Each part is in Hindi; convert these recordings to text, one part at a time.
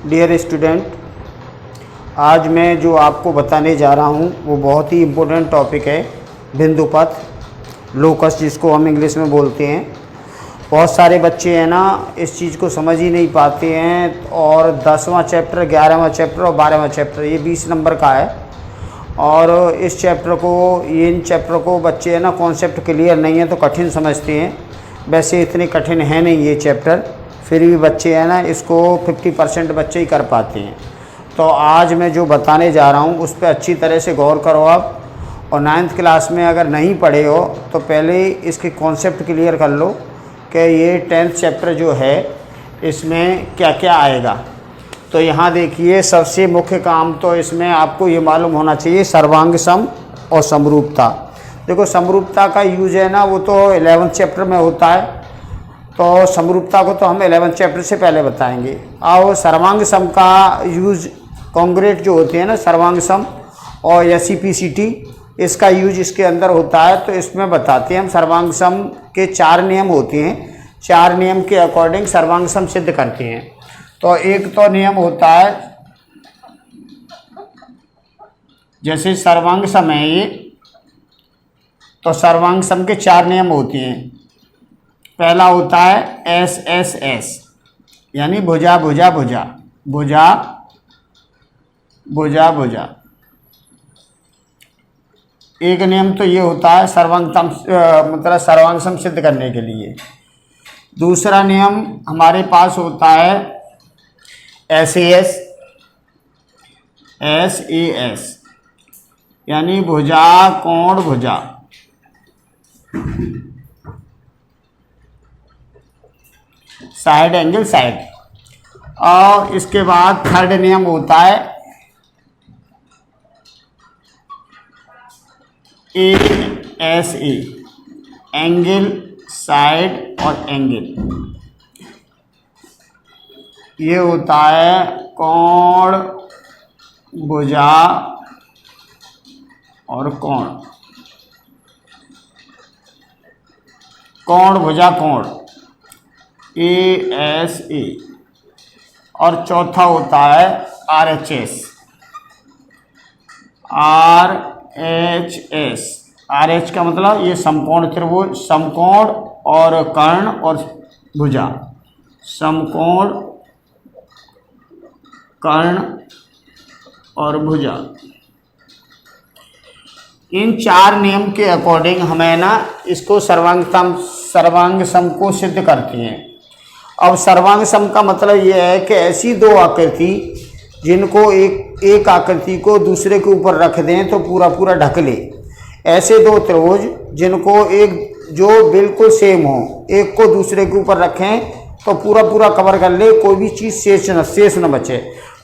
डियर स्टूडेंट, आज मैं जो आपको बताने जा रहा हूँ वो बहुत ही इम्पोर्टेंट टॉपिक है। बिंदुपथ, लोकस जिसको हम इंग्लिश में बोलते हैं। बहुत सारे बच्चे हैं ना इस चीज़ को समझ ही नहीं पाते हैं और 10वां चैप्टर, 11वां चैप्टर और 12वां चैप्टर ये 20 नंबर का है और इस चैप्टर को, इन चैप्टर को बच्चे है ना कॉन्सेप्ट क्लियर नहीं है तो कठिन समझते हैं। वैसे इतने कठिन है नहीं ये चैप्टर, फिर भी बच्चे हैं ना इसको 50% बच्चे ही कर पाते हैं। तो आज मैं जो बताने जा रहा हूँ उस पर अच्छी तरह से गौर करो आप। और 9th क्लास में अगर नहीं पढ़े हो तो पहले इसके कॉन्सेप्ट क्लियर कर लो कि ये 10th चैप्टर जो है इसमें क्या क्या आएगा। तो यहाँ देखिए, सबसे मुख्य काम तो इसमें आपको ये मालूम होना चाहिए सर्वांग सम और समरूपता। देखो, समरूपता का यूज है ना वो तो 11th चैप्टर में होता है, तो समरूपता को तो हम 11th चैप्टर से पहले बताएंगे। और सर्वांग सम का यूज कॉन्ग्रेट जो होते हैं ना, सर्वांग सम और एसिपिसिटी, इसका यूज इसके अंदर होता है। तो इसमें बताते हैं हम सर्वांग सम के 4 नियम होते हैं। 4 नियम के अकॉर्डिंग सर्वांग सम सिद्ध करते हैं। तो एक तो नियम होता है, जैसे सर्वांग सम है ये, तो सर्वांग सम के 4 नियम होते हैं। पहला होता है एस एस एस, यानी भुजा भुजा भुजा, भुजा भुजा भुजा। एक नियम तो ये होता है सर्वांग सम, मतलब सर्वांग सम सिद्ध करने के लिए। दूसरा नियम हमारे पास होता है S A S, S A S, यानी भुजा कोण भुजा। Side angle side. और इसके बाद थर्ड नियम होता है A S A, angle side और एंगल। ये होता है कोण भुजा और कोण, कोण भुजा कोण, ए एस ए। और चौथा होता है R H S, R H S. R H का मतलब ये समकोण त्रिभुज, समकोण और कर्ण और भुजा, समकोण कर्ण और भुजा। इन 4 नियम के अकॉर्डिंग हमें ना इसको सर्वांग सम को सिद्ध करते हैं। अब सर्वांग सम का मतलब ये है कि ऐसी 2 आकृति जिनको एक आकृति को दूसरे के ऊपर रख दें तो पूरा पूरा ढक ले। ऐसे 2 त्रिभुज जिनको एक जो बिल्कुल सेम हो, एक को दूसरे के ऊपर रखें तो पूरा पूरा कवर कर ले, कोई भी चीज़ शेष न बचे,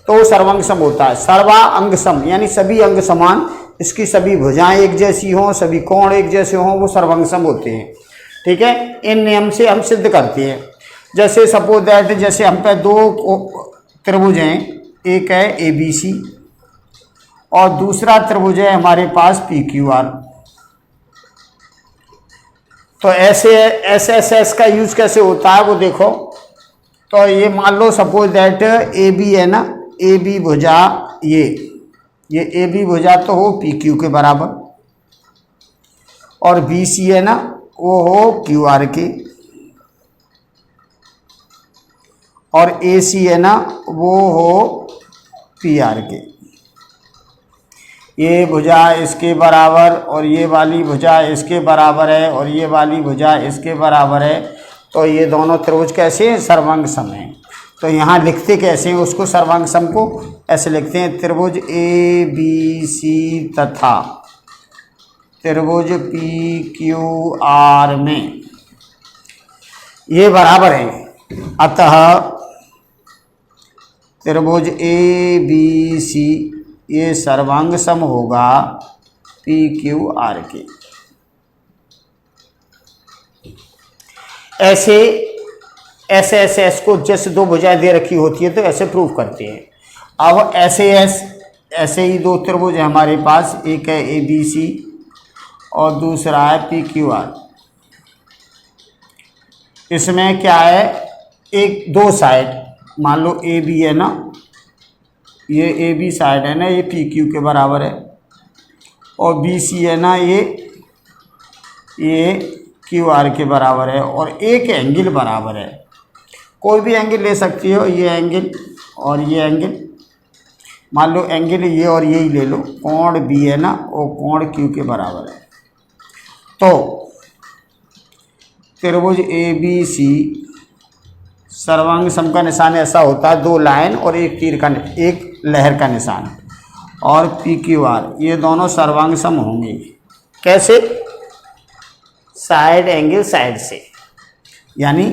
तो सर्वांग सम होता है। सर्वा अंग सम, यानी सभी अंग समान, इसकी सभी भुजाएं एक जैसी हों, सभी कोण एक जैसे हों, वो सर्वांग सम होते हैं। ठीक है, इन नियम से हम सिद्ध करते हैं। जैसे सपोज दैट, जैसे हम पे 2 त्रिभुज हैं, एक है ए बी सी और दूसरा त्रिभुज है हमारे पास पी क्यू आर। तो ऐसे एस एस एस का यूज कैसे होता है वो देखो। तो ये मान लो सपोज दैट ए बी है ना, ए बी भुजा, ये ए बी भुजा तो हो पी क्यू के बराबर, और बी सी है ना वो हो क्यू आर के, और ए सी है ना वो हो पी आर के। ये भुजा इसके बराबर और ये वाली भुजा इसके बराबर है और ये वाली भुजा इसके बराबर है। तो ये दोनों त्रिभुज कैसे हैं? सर्वांग सम हैं। तो यहाँ लिखते कैसे हैं उसको? सर्वांग सम को ऐसे लिखते हैं, त्रिभुज ए बी सी तथा त्रिभुज पी क्यू आर में ये बराबर है, अतः त्रिभुज ए बी सी ये सर्वांग सम होगा पी क्यू आर के। ऐसे एस एस एस को जैसे 2 भुजाएं दे रखी होती है तो ऐसे प्रूव करते हैं। अब ऐसे ही 2 त्रिभुज है हमारे पास, एक है ए बी सी और दूसरा है पी क्यू आर। इसमें क्या है, एक 2 साइड मान लो ए बी है ना, ये ए बी साइड है ना, ये पी क्यू के बराबर है, और बी सी है ना, ये क्यू आर के बराबर है, और एक एंगल बराबर है। कोई भी एंगल ले सकती हो, ये एंगल और ये एंगल, मान लो एंगल ये और ये ही ले लो, कोण बी है ना वो कोण क्यू के बराबर है। तो त्रिभुज ए बी सी सर्वांग सम का निशान ऐसा होता है, दो लाइन और एक तीर का, एक लहर का निशान, और पी क्यू आर ये दोनों सर्वांग सम होंगे। कैसे? साइड एंगल साइड से, यानी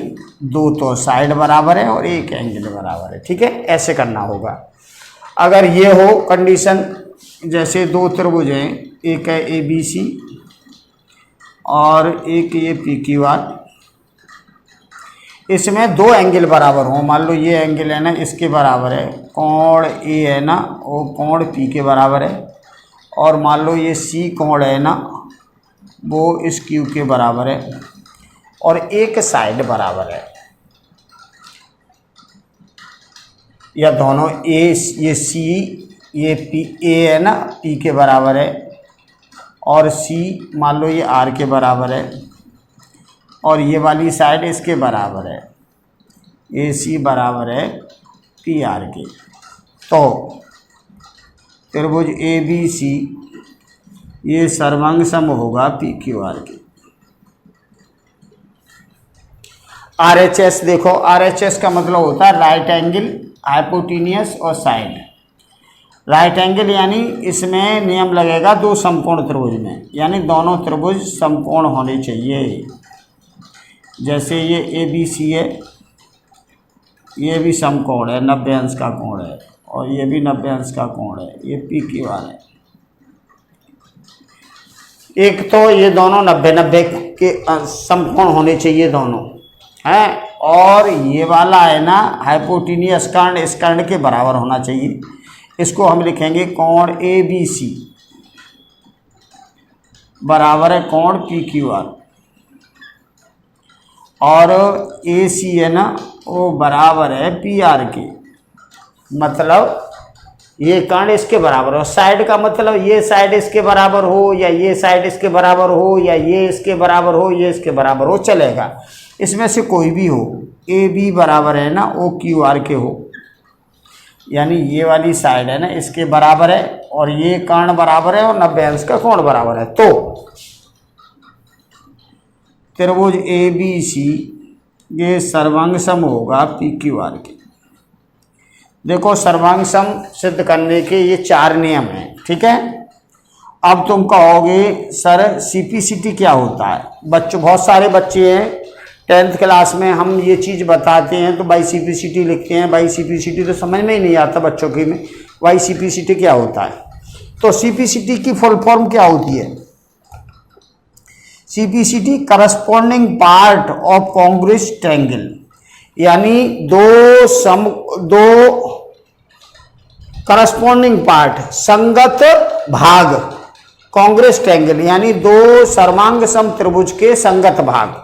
दो तो साइड बराबर है और एक एंगल बराबर है। ठीक है, ऐसे करना होगा। अगर ये हो कंडीशन, जैसे दो त्रिभुज हैं, एक है ए बी सी और एक ये पी क्यू आर, इसमें दो एंगल बराबर हो, मान लो ये एंगल है ना इसके बराबर है, कोण ए है ना वो कोण पी के बराबर है, और मान लो ये सी कोण है ना वो इस क्यू के बराबर है, और एक साइड बराबर है, या दोनों ये सी ये पी ए है ना पी के बराबर है, और सी मान लो ये आर के बराबर है, और ये वाली साइड इसके बराबर है, ए सी बराबर है पी आर के। तो त्रिभुज ए बी सी ये सर्वांग सम होगा पी क्यू आर के। आर एच एस देखो, आर एच एस का मतलब होता है राइट एंगल, हाइपोटेनियस और साइड। राइट एंगल यानी इसमें नियम लगेगा दो समकोण त्रिभुज में, यानी दोनों त्रिभुज समकोण होने चाहिए। जैसे ये ए बी सी है, ये भी समकोण है, 90 अंश का कोण है, और ये भी 90 अंश का कोण है, ये पी क्यू आर है। एक तो ये दोनों 90-90 के समकोण होने चाहिए दोनों हैं, और ये वाला है ना हाइपोटेनियस कर्ण इस कर्ण के बराबर होना चाहिए। इसको हम लिखेंगे कोण ए बी सी बराबर है कोण पी क्यू आर, और ए सी है ना वो बराबर है पी आर के, मतलब ये कर्ण इसके बराबर हो। साइड का मतलब ये साइड इसके बराबर हो, या ये साइड इसके बराबर हो, या ये इसके बराबर हो, ये इसके बराबर हो, चलेगा। इसमें से कोई भी हो, ए बी बराबर है ना ओ क्यू आर के हो, यानी ये वाली साइड है ना इसके बराबर है, और ये कर्ण बराबर है, और 90 अंश का कोण बराबर है। तो त्रिभुज ए बी सी ये सर्वांग सम होगा पी क्यू आर के। देखो सर्वांग सम सिद्ध करने के ये 4 नियम हैं। ठीक है, अब तुम कहोगे सर सीपीसीटी क्या होता है? बच्चों, बहुत सारे बच्चे हैं 10th क्लास में हम ये चीज़ बताते हैं तो बाई सीपीसीटी लिखते हैं, बाई सीपीसीटी तो समझ में ही नहीं आता बच्चों की में बाई सीपीसीटी क्या होता है। तो सीपीसीटी की फुल फॉर्म क्या होती है? CPCT corresponding part of congruence triangle, यानी दो करस्पॉन्डिंग पार्ट संगत भाग, कॉन्ग्रुएंस ट्रायंगल यानी दो सर्वांग सम त्रिभुज के संगत भाग।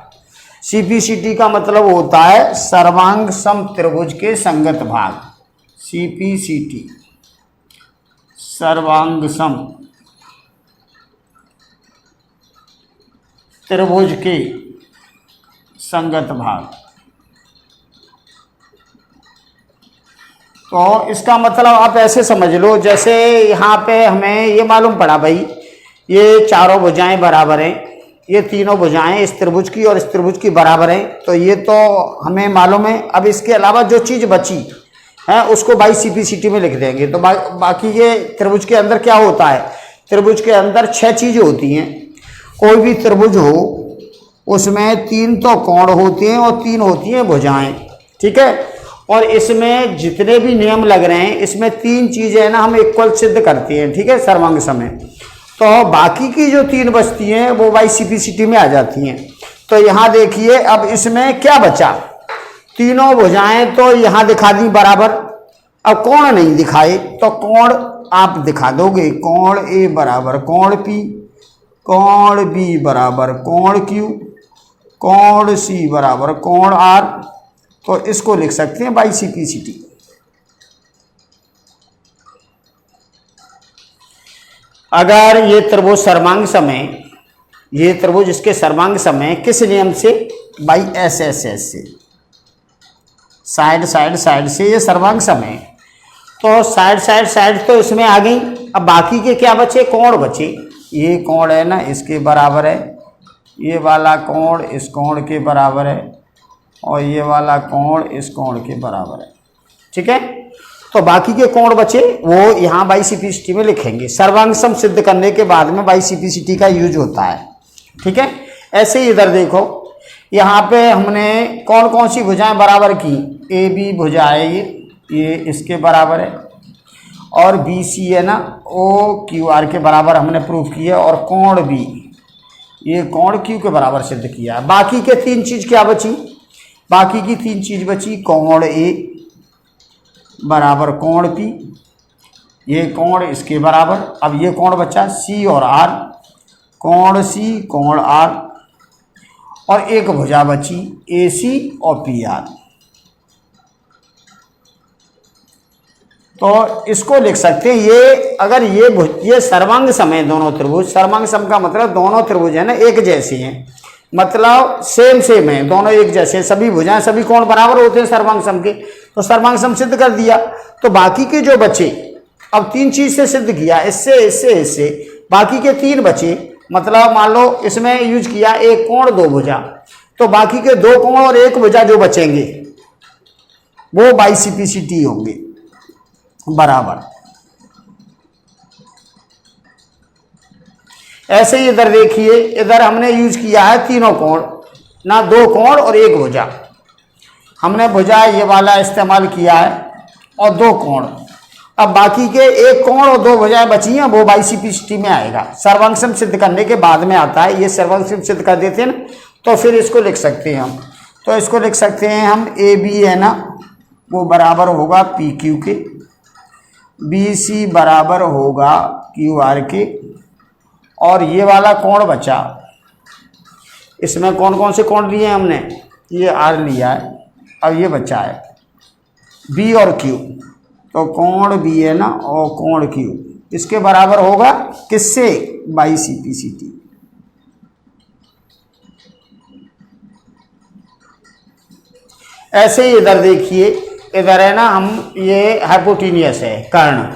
सीपीसीटी का मतलब होता है सर्वांग सम त्रिभुज के संगत भाग। सीपीसीटी सर्वांग सम त्रिभुज के संगत भाग। तो इसका मतलब आप ऐसे समझ लो, जैसे यहाँ पे हमें ये मालूम पड़ा भाई ये चारों भुजाएं बराबर हैं, ये तीनों भुजाएं इस त्रिभुज की और इस त्रिभुज की बराबर हैं, तो ये तो हमें मालूम है। अब इसके अलावा जो चीज़ बची है उसको बाई सीपीसीटी में लिख देंगे। तो बाकी ये त्रिभुज के अंदर क्या होता है? त्रिभुज के अंदर 6 चीज़ें होती हैं। कोई भी त्रिभुज हो उसमें 3 तो कोण होते हैं और 3 होती हैं भुजाएं। ठीक है, और इसमें जितने भी नियम लग रहे हैं इसमें 3 चीज़ें है ना हम इक्वल सिद्ध करते हैं। ठीक है, सर्वांग समय। तो बाकी की जो 3 बचती हैं वो बाई सीपीसीटी में आ जाती हैं। तो यहाँ देखिए अब इसमें क्या बचा? तीनों भुजाएं तो यहाँ दिखा दी बराबर, अब कोण नहीं दिखाए तो कोण आप दिखा दोगे। कोण ए बराबर कोण पी, कोण बी बराबर कोण क्यू, कोण सी बराबर कोण आर। तो इसको लिख सकते हैं बाई सीपीसीटी। अगर ये त्रिभुज सर्वांग समय, ये त्रिभुज इसके सर्वांग समय किस नियम से, बाई एस एस एस से, साइड साइड साइड से ये सर्वांग समय, तो साइड साइड साइड तो इसमें आ गई। अब बाकी के क्या बचे, कोण बचे। ये कोण है ना इसके बराबर है, ये वाला कोण इस कोण के बराबर है, और ये वाला कोण इस कोण के बराबर है। ठीक है, तो बाकी के कोण बचे वो यहाँ बाई सिम्प्लिसिटी में लिखेंगे। सर्वांग सम सिद्ध करने के बाद में बाई सिम्प्लिसिटी का यूज होता है। ठीक है, ऐसे ही इधर देखो, यहाँ पे हमने कौन कौन सी भुजाएं बराबर की, ए बी भुजाएं ये इसके बराबर है, और बी सी है ना ओ क्यू आर के बराबर हमने प्रूफ किया, और कोण बी ये कोण क्यू के बराबर सिद्ध किया। बाकी के तीन चीज क्या बची, बाकी की तीन चीज बची, कोण ए बराबर कोण पी, ये कोण इसके बराबर। अब ये कोण बचा सी और आर, कोण सी कोण आर, और एक भुजा बची ए सी और पी आर। तो इसको लिख सकते हैं, ये अगर ये सर्वांग सम है दोनों त्रिभुज, सर्वांग सम का मतलब दोनों त्रिभुज है ना एक जैसे हैं, मतलब सेम सेम है, दोनों एक जैसे, सभी भुजाएं सभी कोण बराबर होते हैं सर्वांग सम के, तो सर्वांग सम सिद्ध कर दिया। तो बाकी के जो बचे, अब तीन चीज से सिद्ध किया, इससे इससे इससे, बाकी के तीन बचे, मतलब मान लो इसमें यूज किया एक कोण दो भुजा, तो बाकी के दो कोण और एक भुजा जो बचेंगे वो बाई सिम्प्लिसिटी होंगे बराबर। ऐसे ही इधर देखिए, इधर हमने यूज किया है तीनों कोण ना, दो कोण और एक भुजा, हमने भुजा ये वाला इस्तेमाल किया है और दो कोण। अब बाकी के एक कोण और दो भुजाएं बची हैं, वो बाई सिम्प्लिसिटी में आएगा, सर्वांग सम सिद्ध करने के बाद में आता है। ये सर्वांग सम सिद्ध कर देते हैं ना, तो फिर इसको लिख सकते हैं हम, तो इसको लिख सकते हैं हम ए बी है ना वो बराबर होगा पी क्यू के, बी सी बराबर होगा क्यू आर के, और ये वाला कोण बचा, इसमें कौन कौन से कोण लिए हैं हमने, ये आर लिया है, अब ये बचा है बी और क्यू, तो कोण बी है ना और कोण क्यू इसके बराबर होगा किससे, बाई सिम्प्लिसिटी। ऐसे ही इधर देखिए, इधर है ना हम ये हाइपोटेन्यूस है कर्ण,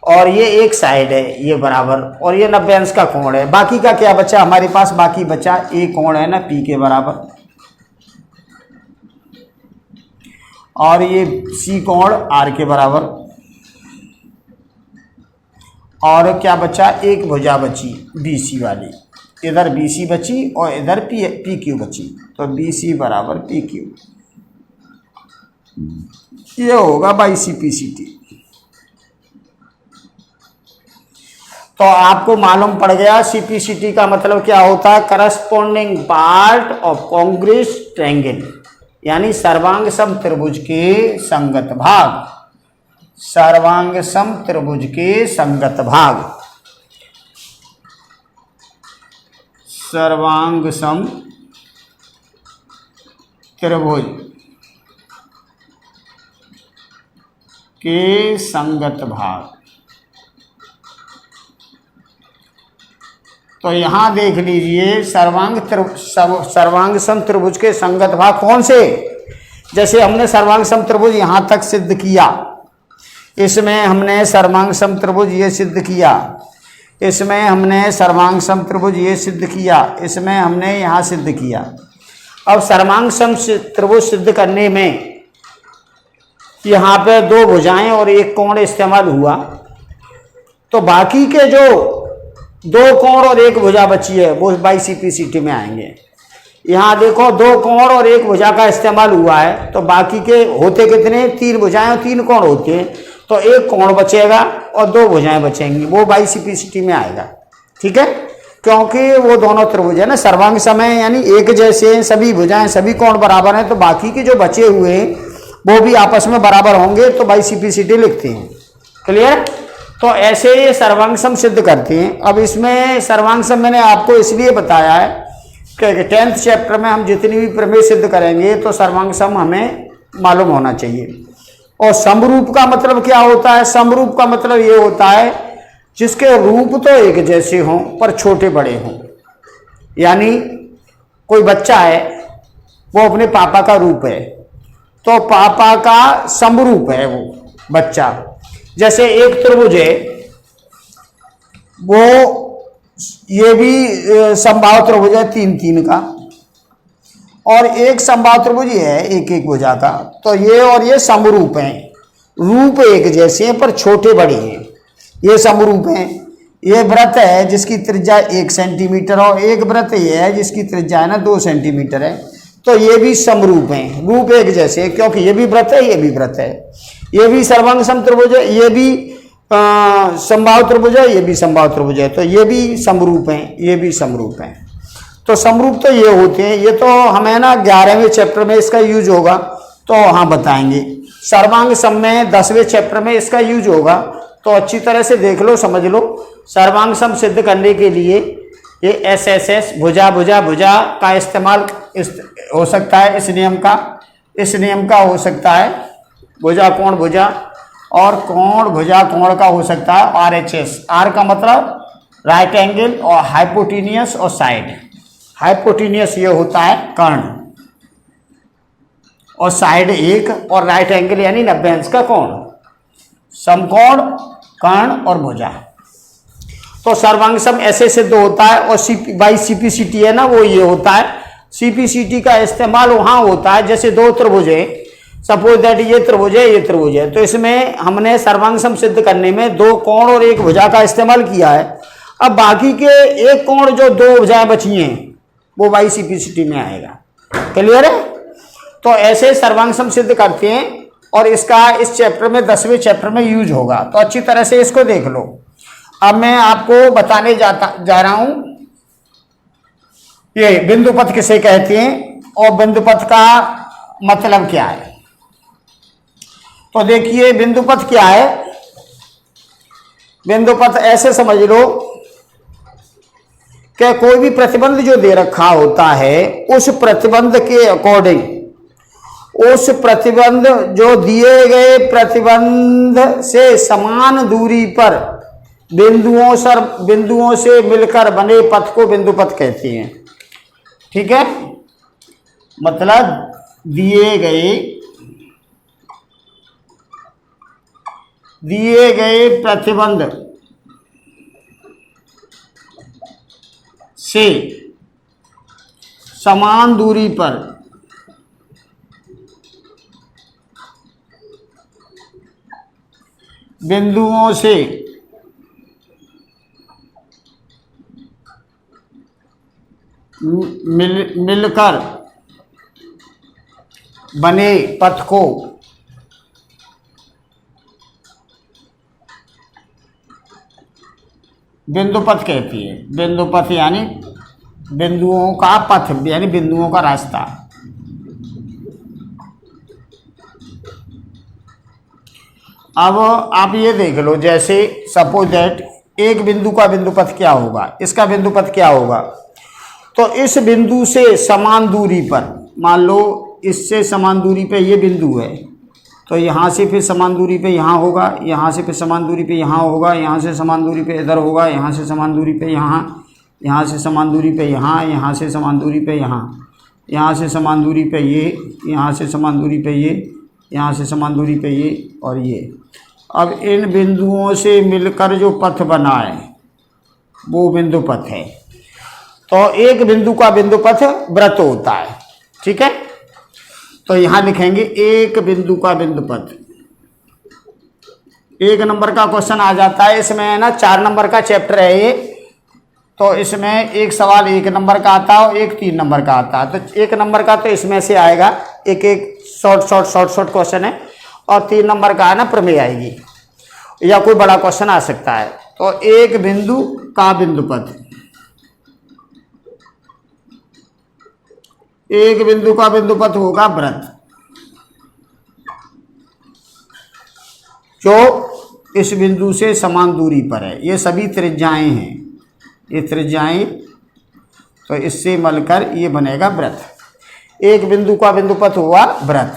और ये एक साइड है ये बराबर, और ये 90 अंश का कोण है। बाकी का क्या बचा हमारे पास, बाकी बचा एक कोण है ना पी के बराबर, और ये सी कोण आर के बराबर, और क्या बचा एक भुजा बची बी सी वाली, इधर बी सी बची और इधर पी क्यू बची, तो बी सी बराबर पी क्यू, ये होगा बाई सिम्प्लिसिटी। तो आपको मालूम पड़ गया सिम्प्लिसिटी का मतलब क्या होता है, corresponding part of congruence triangle, यानी सर्वांग सम त्रिभुज के संगत भाग, सर्वांग सम त्रिभुज के संगत भाग, सर्वांग सम त्रिभुज के संगत भाग। तो यहां देख लीजिए सर्वांग सम त्रिभुज के संगत भाग कौन से, जैसे हमने सर्वांग सम त्रिभुज यहां तक सिद्ध किया, इसमें हमने सर्वांग सम त्रिभुज ये सिद्ध किया, इसमें हमने सर्वांग सम त्रिभुज ये सिद्ध किया, इसमें हमने यहाँ सिद्ध किया। अब सर्वांग सम त्रिभुज सिद्ध करने में यहाँ पे दो भुजाएं और एक कोण इस्तेमाल हुआ, तो बाकी के जो दो कोण और एक भुजा बची है वो बाई सिम्प्लिसिटी में आएंगे। यहाँ देखो दो कोण और एक भुजा का इस्तेमाल हुआ है, तो बाकी के होते कितने, तीन भुजाएं और तीन कोण होते हैं, तो एक कोण बचेगा और दो भुजाएं बचेंगी, वो बाई सिम्प्लिसिटी में आएगा। ठीक है, क्योंकि वो दोनों त्रिभुज है ना सर्वांग सम है, यानी एक जैसे हैं, सभी भुजाएं सभी कोण बराबर हैं, तो बाकी के जो बचे हुए हैं वो भी आपस में बराबर होंगे, तो बाई सिम्प्लिसिटी लिखते हैं। क्लियर, तो ऐसे ये सर्वांग सम सिद्ध करते हैं। अब इसमें सर्वांग सम मैंने आपको इसलिए बताया है कि 10th चैप्टर में हम जितनी भी प्रमेय सिद्ध करेंगे तो सर्वांग सम हमें मालूम होना चाहिए। और समरूप का मतलब क्या होता है, समरूप का मतलब ये होता है जिसके रूप तो एक जैसे हों पर छोटे बड़े हों। यानी कोई बच्चा है, वो अपने पापा का रूप है, तो पापा का समरूप है वो बच्चा। जैसे एक त्रिभुज है, वो ये भी समबाहु त्रिभुज है 3-3 का, और एक समबाहु त्रिभुज है 1-1 भुजा का। तो ये और ये समरूप हैं, रूप एक जैसे हैं पर छोटे बड़े हैं, ये समरूप हैं। ये व्रत है जिसकी त्रिज्या 1 सेंटीमीटर और एक व्रत ये है जिसकी त्रिज्या है ना 2 सेंटीमीटर है, तो ये भी समरूप हैं, रूप एक जैसे हैं, क्योंकि ये भी व्रत है, ये भी व्रत है, ये भी सर्वांग सम त्रिभुज है, ये भी समबाहु त्रिभुज है, ये भी समबाहु त्रिभुज है, तो ये भी समरूप हैं, ये भी समरूप हैं। तो समरूप तो ये होते हैं, ये तो हमें ना 11वें चैप्टर में इसका यूज होगा, तो हाँ बताएंगे। सर्वांग सम में 10वें चैप्टर में इसका यूज होगा, तो अच्छी तरह से देख लो, समझ लो। सर्वांग सम सिद्ध करने के लिए ये एस एस एस भुजा भुजा भुजा का इस्तेमाल हो सकता है, इस नियम का हो सकता है, भुजा कोण भुजा, और कोण भुजा कोण का हो सकता है आर एच एस। आर का मतलब राइट एंगल और हाइपोटेनियस और साइड। हाइपोटेनियस ये होता है कर्ण, और साइड 1, और राइट एंगल यानी 90 अंश का कोण, समकोण, कर्ण और भुजा। तो सर्वांग सम ऐसे सिद्ध होता है। और बाई सीपीसीटी है ना, वो ये होता है, सीपीसीटी का इस्तेमाल वहां होता है जैसे दो त्रिभुज है, सपोज दैट ये त्रिभुज है, ये त्रिभुज है, तो इसमें हमने सर्वांग सम सिद्ध करने में 2 कोण और 1 भुजा का इस्तेमाल किया है। अब बाकी के एक कोण जो 2 भुजाएं बची हैं वो बाई सीपीसीटी में आएगा। क्लियर है? तो ऐसे सर्वांग सम सिद्ध करते हैं, और इसका इस चैप्टर में 10वें चैप्टर में यूज होगा, तो अच्छी तरह से इसको देख लो। अब मैं आपको बताने जा रहा हूं ये बिंदु पथ किसे कहते हैं और बिंदु पथ का मतलब क्या है। तो देखिए बिंदु पथ क्या है। बिंदु पथ ऐसे समझ लो कि कोई भी प्रतिबंध जो दे रखा होता है, उस प्रतिबंध के अकॉर्डिंग, उस प्रतिबंध जो दिए गए प्रतिबंध से समान दूरी पर बिंदुओं से मिलकर बने पथ को बिंदु पथ कहते हैं। ठीक है? मतलब दिए गए प्रतिबंध से समान दूरी पर बिंदुओं से मिलकर बने पथ को बिंदु पथ कहती है। बिंदु पथ यानी बिंदुओं का पथ, यानी बिंदुओं का रास्ता। अब आप ये देख लो, जैसे सपोज दैट एक बिंदु का बिंदु पथ क्या होगा, इसका बिंदु पथ क्या होगा। तो इस बिंदु से समान दूरी पर, मान लो इससे समान दूरी पे ये बिंदु है, तो यहाँ से फिर समान दूरी पे यहाँ होगा, यहाँ से फिर समान दूरी पे यहाँ होगा, यहाँ से समान दूरी पे इधर होगा, यहाँ से समान दूरी पे यहाँ, यहाँ से समान दूरी पे यहाँ, यहाँ से समान दूरी पे यहाँ, यहाँ से समान दूरी पे ये, यहाँ से समान दूरी पे ये, यहाँ से समान दूरी पे ये और ये। अब इन बिंदुओं से मिलकर जो पथ बना है वो बिंदु पथ है। तो एक बिंदु का बिंदु पथ वृत्त होता है। ठीक है? तो यहां लिखेंगे एक बिंदु का बिंदु पथ। 1 नंबर का क्वेश्चन आ जाता है इसमें ना, 4 नंबर का चैप्टर है ये, तो इसमें एक सवाल 1 नंबर का आता है और एक 3 नंबर का आता है। तो 1 नंबर का तो इसमें से आएगा, एक शॉर्ट क्वेश्चन है, और 3 नंबर का है ना प्रमेय आएगी, या कोई बड़ा क्वेश्चन आ सकता है। तो एक बिंदु का बिंदु पथ, एक बिंदु का बिंदु पथ होगा वृत्त, जो इस बिंदु से समान दूरी पर है। ये सभी त्रिज्याएं हैं, ये त्रिज्याएं, तो इससे मिलकर ये बनेगा वृत्त। एक बिंदु का बिंदु पथ हुआ वृत्त।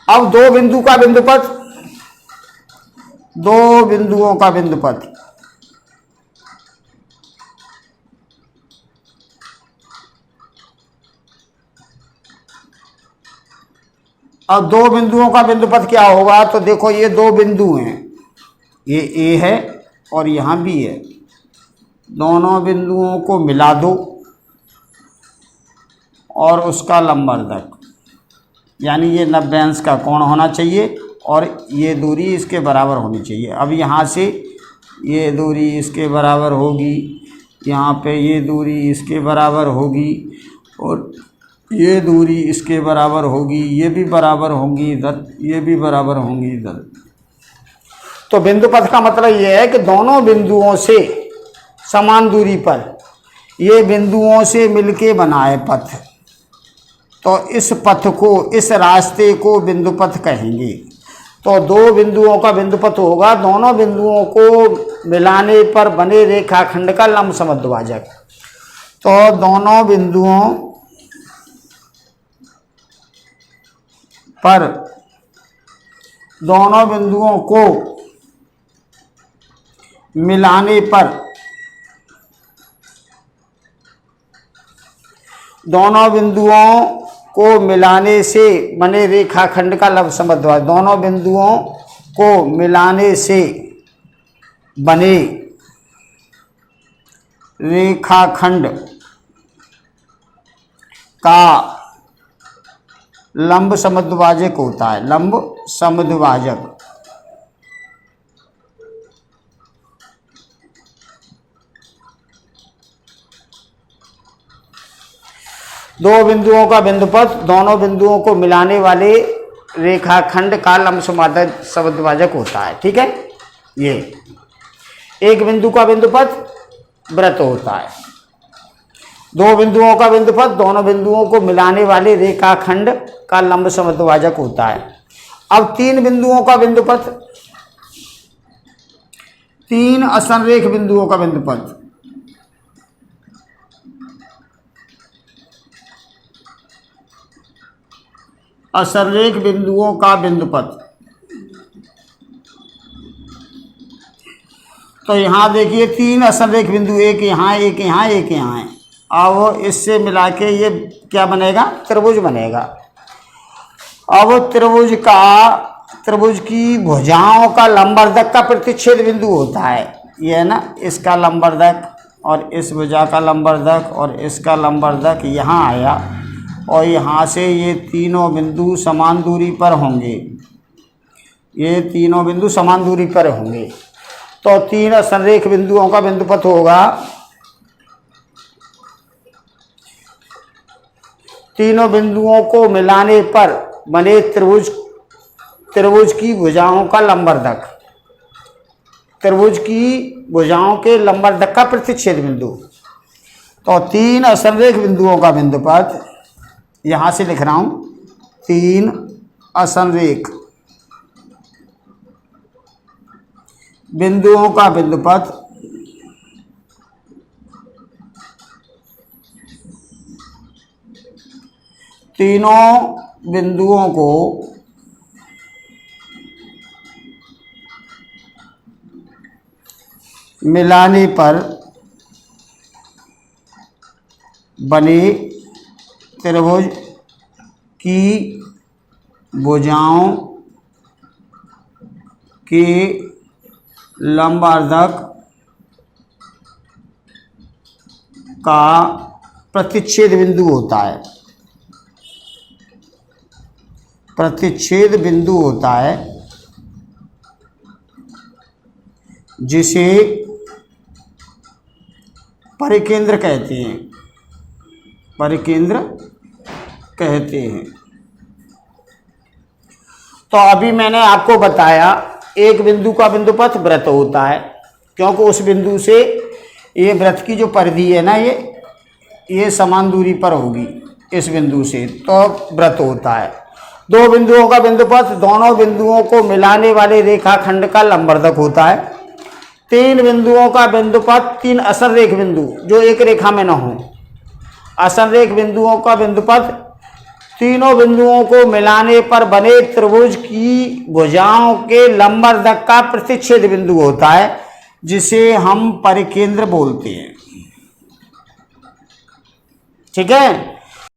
अब 2 बिंदु का बिंदु पथ, दो बिंदुओं का बिंदुपथ। अब दो बिंदुओं का बिंदुपथ क्या होगा, तो देखो ये दो बिंदु हैं, ये ए है और यहाँ बी है, दोनों बिंदुओं को मिला दो और उसका लंबवर्धक, यानी ये 90 अंश का कोण होना चाहिए और ये दूरी इसके बराबर होनी चाहिए। अब यहाँ से ये दूरी इसके बराबर होगी, यहाँ पे ये दूरी इसके बराबर होगी और ये दूरी इसके बराबर होगी, ये भी बराबर होंगी इधर, ये भी बराबर होंगी इधर। तो बिंदुपथ का मतलब ये है कि दोनों बिंदुओं से समान दूरी पर ये बिंदुओं से मिलके बना है पथ, तो इस पथ को, इस रास्ते को बिंदुपथ कहेंगे। तो दो बिंदुओं का बिंदुपथ होगा दोनों बिंदुओं को मिलाने पर बने रेखाखंड का लंब समद्विभाजक। तो दोनों बिंदुओं पर, दोनों बिंदुओं को मिलाने पर, दोनों बिंदुओं को मिलाने से बने रेखाखंड का लंब समद्विभाजक। दोनों बिंदुओं को मिलाने से बने रेखाखंड का लंब समद्विभाजक होता है, लंब समद्विभाजक। दो बिंदुओं का बिंदुपथ दोनों बिंदुओं को मिलाने वाले रेखाखंड का लंब समद्विभाजक होता है। ठीक है, ये एक बिंदु का बिंदुपथ वृत्त होता है, दो बिंदुओं का बिंदुपथ दोनों बिंदुओं को मिलाने वाले रेखाखंड का लंब समद्विभाजक होता है। अब तीन बिंदुओं का बिंदुपथ, तीन असंरेख बिंदुओं का बिंदुपथ, असंरेख बिंदुओं का बिंदुपथ। तो यहाँ देखिए तीन असंरेख बिंदु, एक यहाँ, एक यहाँ, एक यहाँ है। अब इससे मिला के ये क्या बनेगा, त्रिभुज बनेगा। अब त्रिभुज की भुजाओं का लंबवर्धक का प्रतिच्छेद बिंदु होता है, ये है ना, इसका लंबवर्धक और इस भुजा का लंबवर्धक और इसका लंबवर्धक यहाँ आया और यहाँ से ये तीनों बिंदु समान दूरी पर होंगे, ये तीनों बिंदु समान दूरी पर होंगे। तो तीन असंरेख बिंदुओं का बिंदुपथ होगा, तीनों बिंदुओं को मिलाने पर बने त्रिभुज की भुजाओं का लंबवर्धक, त्रिभुज की भुजाओं के लंबवर्धक का प्रतिच्छेद बिंदु। तो तीन असंरेख बिंदुओं का बिंदुपथ, यहाँ से लिख रहा हूँ, तीन असंरेख बिंदुओं का बिंदुपथ तीनों बिंदुओं को मिलाने पर बने त्रिभुज की भुजाओं के लंबवर्धक का प्रतिच्छेद बिंदु होता है, प्रतिच्छेद बिंदु होता है, जिसे परिकेंद्र कहते हैं, परिकेंद्र कहते हैं। तो अभी मैंने आपको बताया एक बिंदु का बिंदुपथ वृत्त होता है, क्योंकि उस बिंदु से ये वृत्त की जो परिधि है ना, ये समान दूरी पर होगी इस बिंदु से, तो वृत्त होता है। दो बिंदुओं का बिंदुपथ दोनों बिंदुओं को मिलाने वाले रेखाखंड का लंबवर्धक होता है। तीन बिंदुओं का बिंदुपथ, तीन असंरेख बिंदु जो एक रेखा में न हो, असंरेख बिंदुओं का बिंदुपथ तीनों बिंदुओं को मिलाने पर बने त्रिभुज की भुजाओं के लंबवर्धक का प्रतिच्छेद बिंदु होता है, जिसे हम परिकेंद्र बोलते हैं। ठीक है,